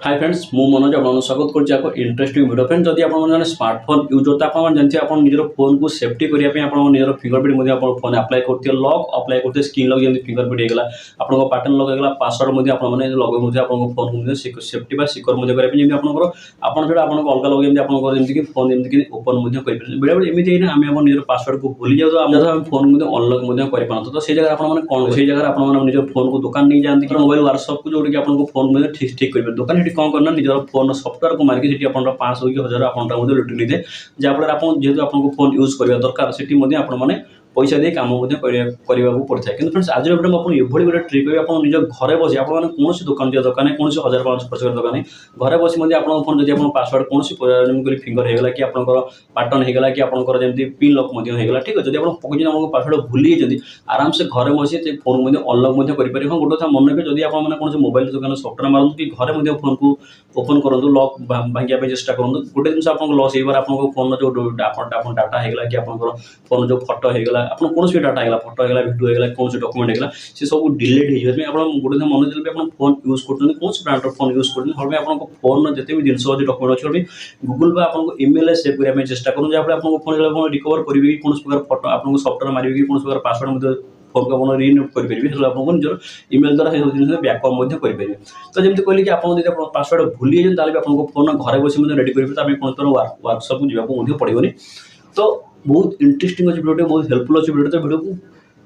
Hi friends मु मनोज आपन स्वागत करछि आपन इंटरेस्टिंग वीडियो फ्रेंड्स जदि आपन जने स्मार्टफोन यूजर त आपन जानथि आपन निजर फोन को सेफ्टी करिया पे आपन निजर फिंगरप्रिंट मध्ये आपन फोन अप्लाई करथि लॉक अप्लाई करथि स्क्रीन लॉक जेंति फिंगरप्रिंट हेगला आपन को पैटर्न लॉक हेगला पासवर्ड मध्ये आपन माने लॉग मध्ये आपन को फोन मध्ये सेफ्टी बा सिक्योर मध्ये करिया पे जेंति आपन जोडा आपन को अलग लॉग जेंति आपन को जेंति कि फोन जेंति कि ओपन मध्ये करि पे बेले बेले एमिति हे हम आपन निजर पासवर्ड को भूली जाउ तो हम फोन मध्ये अनलॉक मध्ये करि पान तो से जगह आपन माने कोन से जगह आपन माने निजर फोन को दुकान नहीं जानथि कि मोबाइल वर्कशॉप को जोडि कि आपन को फोन मध्ये ठीक करिवे दुकान हेटी कोन करना निजर फोन सॉफ्टवेयर को मार्के सिटी अपन 500 कि 1000 अपन मध्ये लुटि दे जा फल अपन जेहेतु अपन को फोन यूज करबा दरकार सिटी मध्ये अपन माने पैसा दे काम मध्ये करबा को पड़ता है। फ्रेंड्स आज वीडियो में अपन एभली गोटे ट्रिक है अपन निज घरे बसी अपन माने कोनोसी दुकान दिया दुकान है कोनोसी 1500 खर्च कर दुकान है घरे बसी मध्ये अपन फोन जदि अपन पासवर्ड कोनोसी जेमि फिंगर हेगला कि अपन पैटर्न हेगला कि अपन जेमि पिन लॉक मध्ये हेगला ठीक है जदि अपन पकि अपन पासवर्ड भूली जदि आराम से घरे बसी ते फोन मध्ये अनलॉक मध्ये करि पारि हम गोटे था मन के जदि अपन माने कोनोसी मोबाइल दुकान सॉफ्टवेयर मारन कि घरे मध्ये फोन को ओपन करंतु लॉक भांगिया पे चेष्टा करंतु गोटे दिन अपन लॉस हेबार अपन फोन जो अपन डाटा हेगला कि अपन फोन जो फोटो हेगला अपन कोनोसी डाटा हेगला फोटो हेगला वीडियो हेगला कोनोसी डॉक्यूमेंट हेगला से सब डिलीट हे जबे अपन गोटे दिन मन जल अपन फोन यूज करथुन कोनोसी ब्रांड फोन यूज करथुन हरबे अपन को फोन जते भी दिनसो जे डॉक्यूमेंट अछि हरबे गूगल बा अपन को ईमेल सेव करिया में चेष्टा करन जे अपन को फोन हेगला रिकवर करिवे कि कोनोसी प्रकार फोटो अपन को सॉफ्टवेयर मारिवे कि कोनोसी प्रकार पासवर्ड मध्ये फोन को अपन रीनोट कर परिबे हेला अपन को निजर ईमेल द्वारा हे जिनिस बैकअप मध्ये कर परिबे तो जेमति कहली कि अपन जदि अपन पासवर्ड भूली जे ताले अपन को फोन घरे बसी मध्ये रेडी करिबे त आपण कोन तरह वर्कशॉप को जिबा को मध्ये पड़िबोनी तो बहुत इंटरेस्टिंग अछि वीडियो बहुत हेल्पफुल अछि वीडियो तो वीडियो को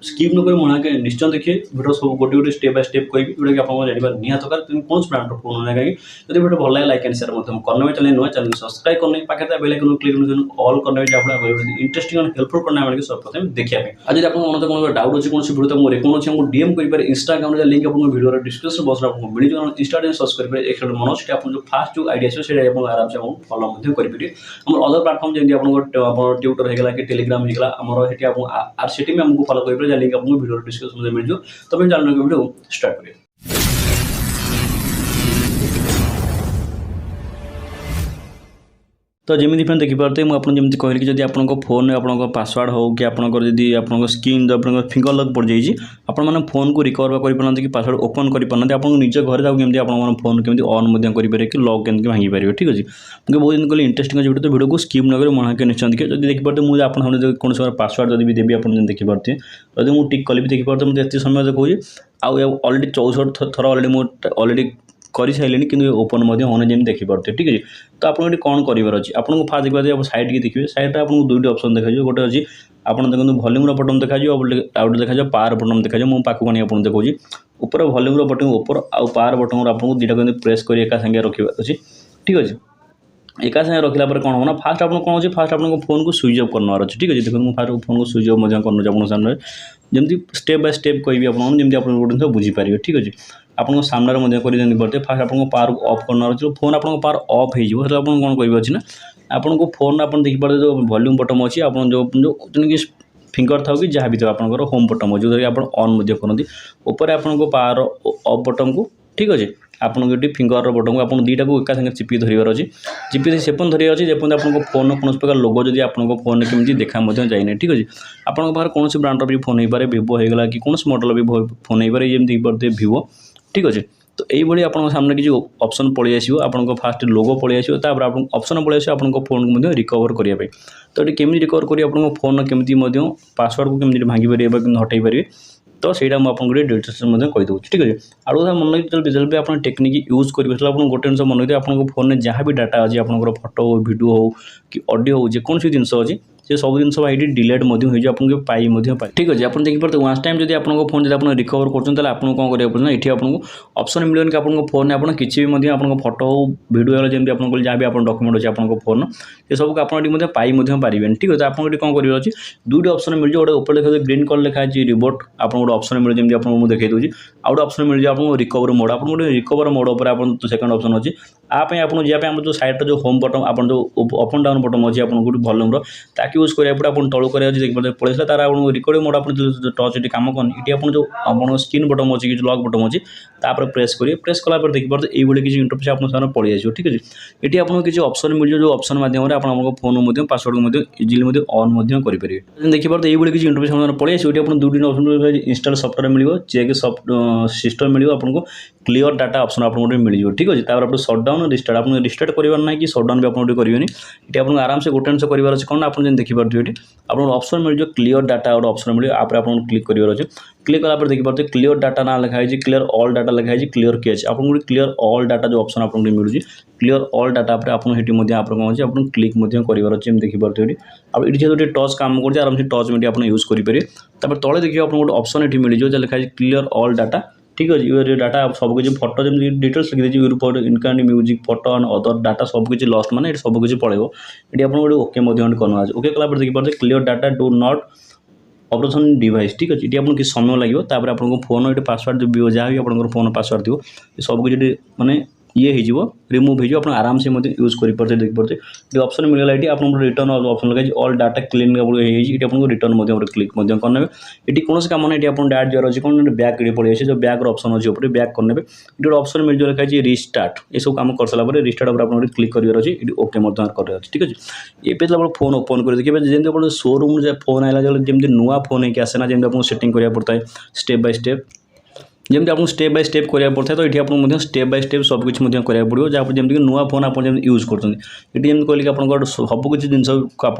स्किप न करी मना के निश्चय देखिए वीडियो सब गोटे गोटे स्टेप बाय स्टेप कहबी वीडियो के आपन जानिबा निया दरकार तुम कोन ब्रांड रो फोन नै जदि वीडियो भल लागे लाइक एंड शेयर मत करने चैनल नो चैनल सब्सक्राइब करने पाके बेल आइकन क्लिक करने ऑल करने जे आपन इंटरेस्टिंग और हेल्पफुल करना माने सब प्रथम देखिया पे आज जदि आपन मन तो कोन डाउट अछि कोन वीडियो तो मोर कोन अछि हम डीएम करि पारे इंस्टाग्राम रे लिंक आपन वीडियो रो डिस्क्रिप्शन बॉक्स रे आपन मिली जो इंस्टाग्राम सर्च करि पारे एक मनोज के आपन जो फास्ट जो आईडिया छै से आपन आराम से हम फॉलो मध्ये करि पारे हम अदर प्लेटफॉर्म जेंति आपन ट्विटर हेगला कि टेलीग्राम हेगला हमर हेटी आपन आरसीटी में हमको फॉलो करि पारे लिंक आपन वीडियो डिस्कशन में मिल जो तब चैनल के वीडियो स्टार्ट करिए। तो जमी फ्रेंड देखिपारे मुझे जमी कहली कि आपन फोन आपन पासवर्ड हो कि आपन स्क्रीन जो फिंगर लॉक पड़ जाइए आपने फोन को रिकवर कर कि पासवर्ड ओपन कर आप निज घर जाके आप फोन केमी ऑन करेंगे कि लॉक केमती भांगी पारे ठीक अच्छे मुझे बहुत दिन कहली इंटरेस्टिंग अच्छे वीडियो तो वीडियो को स्किप नगर मना के निश्चय देखिए जब देखिपारे मुझे आपने कौन पासवर्ड जब भी देवी आप देखिपारे जब मुझे टिक कल भी देखिपारे मुझे एत समय देखिए ऑलरेडी 64 थर ऑलरेडी कर सारे कि ओपन होने जमी देखिपारे ठीक है तो आपको ये कौन करार अच्छे आपको फास्ट देखिए साइड की देखिए साइड आपको दुईट ऑप्शन देखा गोटे अच्छी आपन देखो वॉल्यूम बटन देखा आउट देखा पावर बटन देखा मुझे पाखक नहीं आपको देखा ऊपर वॉल्यूम बटन ऊपर आउ पावर बटन आपको दुटा प्रेस कर एका संगे रखा अच्छे ठीक अच्छे एका संगे रखला कौन होना फास्ट आप कौन अच्छे फास्ट आपको फोन को स्विच ऑफ करना अच्छे ठीक है देखो मुझे फास्ट फोन को स्विच ऑफ करना सामने जमी स्टेप बाय स्टेप कहि आपमि आप गोटे बुझीपारे ठीक अच्छे आपको सामने कर फास्ट आपको पावर ऑफ करना अच्छे फोन आपको पावर ऑफ हो कौन कर अच्छे ना आपको फोन आप देखिपारे जो वॉल्यूम बटन अच्छी आप जो कि फिंगर था कि जहाँ भी था आपंकर होम बटन अच्छे जो आप ऑन करते ऊपर आपको पावर ऑफ बटन को ठीक अच्छे आपको ये फिंगर बटन को आप दुटा को एका संगे चिपी धरबार अच्छे चिपी सेपन धरबार अच्छे जब आपको फोन कौन प्रकार लोगो जब आपको फोन केमी देखा जाए ठीक अच्छे आपको पाखे कौन ब्रांड भी फोन हो पाए वीवो होगा कि कौन मॉडल भी फोन हो पाए जमी देखिए वीवो ठीक अच्छे तो यही आप सामने किसी ऑप्शन पलि आसो आपको फास्ट लोगो पलि आसो आप ऑप्शन पलि आसो आपको फोन को रिकवर करने तो ये केमी रिकवर करेंगे आपको फोन केमी पासवर्ड को केमी भांगी पारे हटाई पारे तो सहीटा मुझे आपको डिटेल्स कहीदे ठीक है आउ कथा मन लगे जब भी आप टेक्निक यूज करेंगे आप गोटे जिन मन लगे आपको फोन में जहाँ भी डाटा अच्छे आप फोटो हो वीडियो हो कि ऑडियो हो जेकोसी जिन अच्छे से सब जिन ये डिलेट आपको पाई ठीक अच्छे आप देखिए वन टाइम जब आपको फोन जब आप रिकवर कर आपको कौन करा पड़े ये आपको ऑप्शन मिलेगा कि आपको फोन आप किसी भी आप फोटो हो वीडियो जमी आप जहाँ भी आप डॉक्यूमेंट अच्छे आपको फोन ये सब आप पाई पारे ठीक है आपको कौन कर अच्छे दुईट ऑप्शन मिल जाए ऊपर देखा ग्रीन कलर लिखा है रिबोट आपको गोटे ऑप्शन मिले जमी आपको देखा दूसरी आउ गोटे ऑप्शन मिल जाए आपको रिकवर मोड आप गोटे रिकवर मोड पर आप सेकंड ऑप्शन अच्छे आप जावाई जो साइड जो होम बटन आप जो अप एंड डाउन बटन अच्छे आपको गोटे वॉल्यूम ताकि यूज करा पड़े आप तलू कर देखिए पड़े तार आपको रिकॉर्डिंग मोड आप टच ये कम कर ये आप जो आप स्क्रीन बटन अच्छे कि लॉक बटन अच्छे तापर प्रेस करेंगे प्रेस कलापर देखिए ये किसी इंटरफेस आप सामने पलि आसो ठीक अच्छे ये आपको किसी ऑप्शन मिल जाए जो ऑप्शन माध्यम आप फोन पासवर्ड को इजिली ऑन करेंगे देखिए ये किसी इंटरफेस पलि आसो ये आप दुईट ऑप्शन इंस्टॉल सॉफ्टवेयर मिले चेक सिस्टम मिले आपको क्लियर डाटा ऑप्शन आपको मिल जाए। ठीक अच्छे आप सटडाउन रिस्टार्ट आप रिस्टार्ट करार ना कि सटडाउन भी आपको करेंगे ये आपको आराम से गोटे जिन करार अच्छे कौन आप देखिए ये आपको ऑप्शन मिल जाए क्लियर डाटा गोटे ऑप्शन मिले आप क्लिक करार अच्छे। क्लिक कलापर देखिए क्लियर डाटा ना लिखाई क्लियर ऑल डाटा लिखाई क्लियर कैच आपको क्लियर ऑल डाटा जो ऑप्शन आपको मिलूँ क्लियर ऑल डाटा आपको आप कौन अच्छे आप क्लिक करार अच्छे देखिए आप ये जेहतु टच काम कर आराम से टच में आप यूज करेंगे। तले देखिए आपको गोटे ऑप्शन ये मिल जाए लिखाई क्लियर ऑल डाटा। ठीक अच्छे ये डाटा सब किसी फोटो जमी डिटेल्स लिखी your income music photo and other data सब किसी लस्ट मैंने सब किसी पड़ेगा ये आपको गोटे ओके करना है। ओके कलापर देखिए clear data do not operation device. ठीक अच्छे ये आपको किसी समय लगे तापर आपको फोन ये पासवर्ड जो जहाँ भी आप फोन पासवर्ड थी सब किसी मानने ये हो रिमूव हो आप आराम से यूज कर देखिए ये ऑप्शन मिलगला ये आप रिटर्न ऑप्शन लगे ऑल डाटा क्लीन ये आपको रिटर्न क्लिक करने ये कौन काम ना ये आप डायरेक्ट जर अच्छे कौन बैक पड़े जो बैक ऑप्शन अच्छे ऊपर बैक करने ये ऑप्शन मिल जाए लिखाई रिस्टार्ट ये सब काम कर सारा रिस्टार्ट आप क्लिक करार अच्छे ये ओके कर। ठीक अच्छे ये आप फोन ओपन कर देखिए जमी आप शोरूम फोन आएगा जमी नुआ फोन होकर आसेना जमी आपको सेटिंग कराया पड़ता है स्टेप बाय स्टेप जमी आपको स्टेप बाय स्टेप कराया पड़ता है। तो ये आपको स्टेप बाय स्टेप सब किसी कराया पड़ो जहाँ जमीक नुआ फोन आप यूज कर ये जमी कहली आप सब किसी जिन आप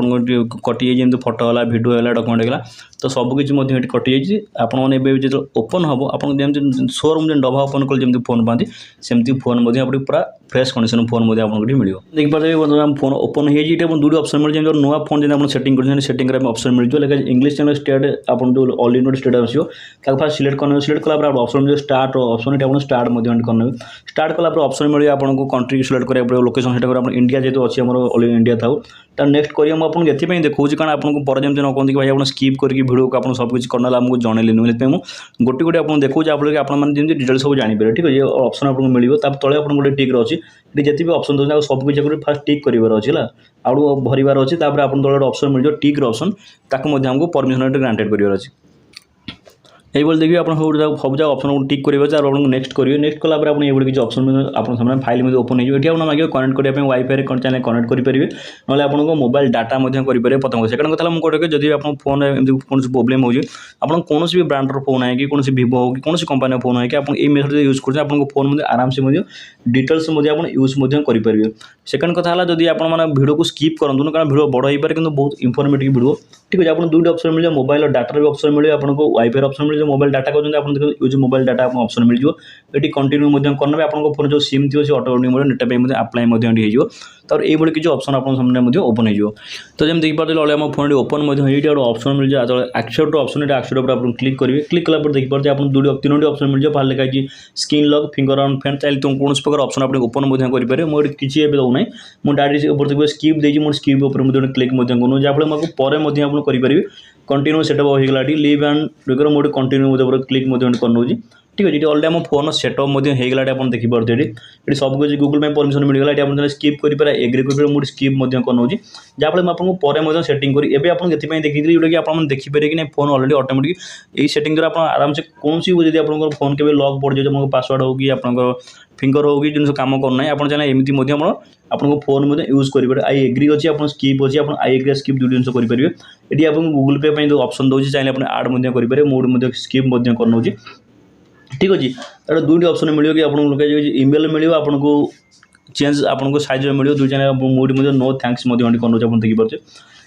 कटि जमी फोटो है भिडियो है डॉक्यूमेंट है तो सब किसी कटि जाइए आपने जो ओपन हम आप जमी शोरूम जो डब्बा ओपन कले जमी फोन पाती सेमती फोन पूरा फ्रेश कंडीशन फोन आपको मिल देखिए बर्तमान फोन ओपन हो दुटी ऑप्शन मिल जाए नुआ फोन जब आप सेटिंग कर सेटिंग ऑप्शन मिल जाए लेकिन इंग्लिश चैनल स्टेट आप ऑल इंडिया स्टेट आसो फास्ट सिलेक्ट करने सिलेक्ट कला ऑप्शन जो स्टार्ट ऑप्शन ये स्टार्ट करने स्टार्ट कला ऑप्शन मिले आपको कंट्री सिलेक्ट करा पड़ो लोकेशन सेट इंडिया जेहतु अच्छे ऑल इंडिया था तो नेक्स्ट करिए मुझे ये देखा कारण आपको पर जमी न कहते भाई आप स्कीप करके भिडियो को आप सब कुछ करना आमको जनइलनि मुझे गोटे गोटे आपको देखा जहाँफल आपने डिटेल्स सब जानीपर। ठीक है ये ऑप्शन आपको मिले तले आप गोटे टिक अच्छी ये जिते भी ऑप्शन दूसरे सब किसी फास्ट टिक करार अच्छे आउ भरबार अच्छे आप तले ऑप्शन मिल जाए टिक्र ऑप्शन ताको परमिशन ग्रांटेड करार अच्छे। ये देखिए आप सब जगह ऑप्शन टिक करेंगे नेक्स्ट करेंगे नेक्स्ट कलापर आप ये किसी ऑप्शन आप सामने फाइल में ओपन हो ये मांगे कनेक्ट करने वाईफाई चैनल कनेक्ट करेंगे ना आपको मोबाइल डाटा करेंगे। प्रथम सेकेंड कथा मुझे कहते जब आप फोन कौन प्रोब्लेम हो कौन भी ब्रांडर फोन है कि कौन भिवो हो कि कौन कंपानी फोन है कि आप मेथड यूज कर फोन आराम से डिटेल्स आप यूज करेंगे। सेकेंड कथा है जब आप भिडियो को स्कीप करूँ कारण भिडियो बड़ हो पाए कि बहुत इनफर्मेटिव भिडियो। ठीक है आपको दुईट ऑप्शन मिले मोबाइल और डाटा भी ऑप्शन मिले आपको वाईफाई ऑप्शन मिले मोबाइल डाटा कहते हैं आप यूज मोबाइल डाटा आपको ऑप्शन मिल जाए ये कंटिन्यू करने आपको फोन जो सिम थी ऑटोमेटिक डेटा अप्लाई हो तो ये किसी ऑप्शन आप सामने ओपन हो तो जब देखिए आम फोन ओपन हो ऑप्शन मिल जाए एक्सेप्ट ऑप्शन एक्सेप्ट पर आप क्लिक करेंगे क्लिक कला देखिए आप तीनोटी ऑप्शन मिल जाए बाहर लिखाई screen lock finger on fan चाहिए तो कौन प्रकार ऑप्शन आप ओपन करेंगे मुझे किसी दौना मुझे डायरेक्ट ऊपर देखिए स्कीप देती मुझे स्कीप उपर क्लिक करूँ जहाँफल मुझे पर करेंगे कंटिन्यू सेटअप होगा लिव एंड रेगर मुझे कंटिन्यू क्लिक कर। ठीक है ये अलरेडी आम फोन सेटअप होगा आप देखिए ये सब कुछ गूगल में परमिशन मिलगला ये आप स्कीप कर एग्री कर मुझे स्कीप कर जहाँफल आपको पर सेटिंग करी एवं आप देखी जोटा कि आप देखिए कि नहीं फोन अलरेडी ऑटोमेटिक यही सेटिंग द्वारा आप आराम से कौन सी भी आप फोन के लॉक पड़ जाए पासवर्ड हो कि आप फिंगर हो कि जिन कम करना आप चाहिए एमती आपको फोन यूज करेंगे आई एग्री अच्छी आप स्कीप अच्छी आप आई एग्री स्कीप दुई जिन करेंगे ये आपको गूगल पे जो ऑप्शन दूसरी चाहिए आप आड करेंगे मुझे स्कीप कर। ठीक अच्छे तार दुईट ऑप्शन मिले कि आपको ईमेल मिले आपको चेंज आपको साइज मिले दुई चैनल मुझे नो थैंक्स कर देखिए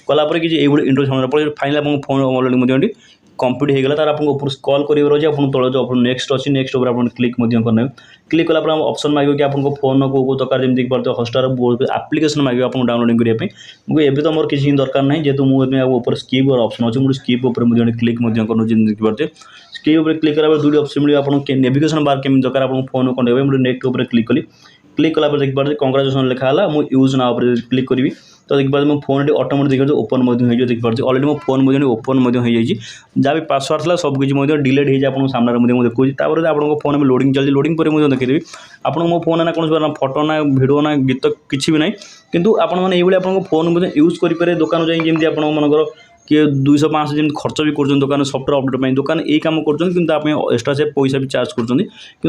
कलापर कि इंट्रोडक्शन फाइनल आपको फोन अलरेडी कंप्लीट होगा तार आपको ऊपर कॉल करार अच्छे आप तले जो नेक्स्ट अच्छी नेक्स्ट ऊपर आप क्लिक करने क्लिक कलापर ऑप्शन मांगे कि आपको फोन को दरकार जमी देखिए हॉटस्टार एप्लिकेशन मांगे आपको डाउनलोडिंग करने मुझे एवं तो मोर किसी दरकार ना जेहतु मुझे ऊपर स्कीप और ऑप्शन अच्छे मुझे स्कीप ऊपर मुझे क्लिक कर देखिए स्कीप ऊपर क्लिक कला दुईट ऑप्शन मिले आपको नेविगेशन बार केमी दरकार आप फोन को मुझे नेक्स्ट ऊपर क्लिक कली क्लिक कलापर देखिए कंग्रेचुलेसन लिखा मुझे यूज ना क्लिक करी तो देखिए मो फोन ऑटोमेटिक देखिए ओपन देखिए अलरेडी मो फोन ओपन हो जहाँ भी पासवर्ड था सब किसी डिलीट हो जाए सामने देखिए तापर आपको फोन में लोडिंग चलती लोडिंग पर देखीदेवी आपको मो फोन ना कौन फोटो ना वीडियो ना गीत किसी भी ना किंतु आपको फोन यूज करेंगे दुकान जाइए आप मनकर किए 200-500 जमी खर्च भी कर दुकान सफ्टवेयर अपडेट दुकान यही कम कर एक्सट्रा से पैसा भी चार्ज कर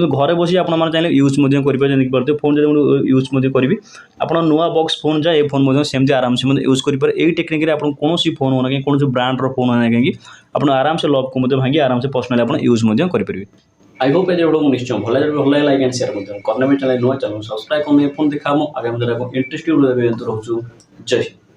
घरे बस आप चाहिए यूज करेंगे फोन जब यूज करी आप नुआ बॉक्स फोन जाए फोन सेमती आराम से यूज करेंगे यही टेक्निक आप कौन फोन होना कहीं कौन ब्रांडर फोन होना कहीं आप आराम से लॉक को भांगी आराम से पर्सनली आप यूज करेंगे। आई होप ये वीडियो निश्चय भल लाइक एंड शेयर करने चैनल नुआ चैनल सब्सक्राइब करने फोन देखा आगामी इंटरेस्टिंग रोचु जय हिंद।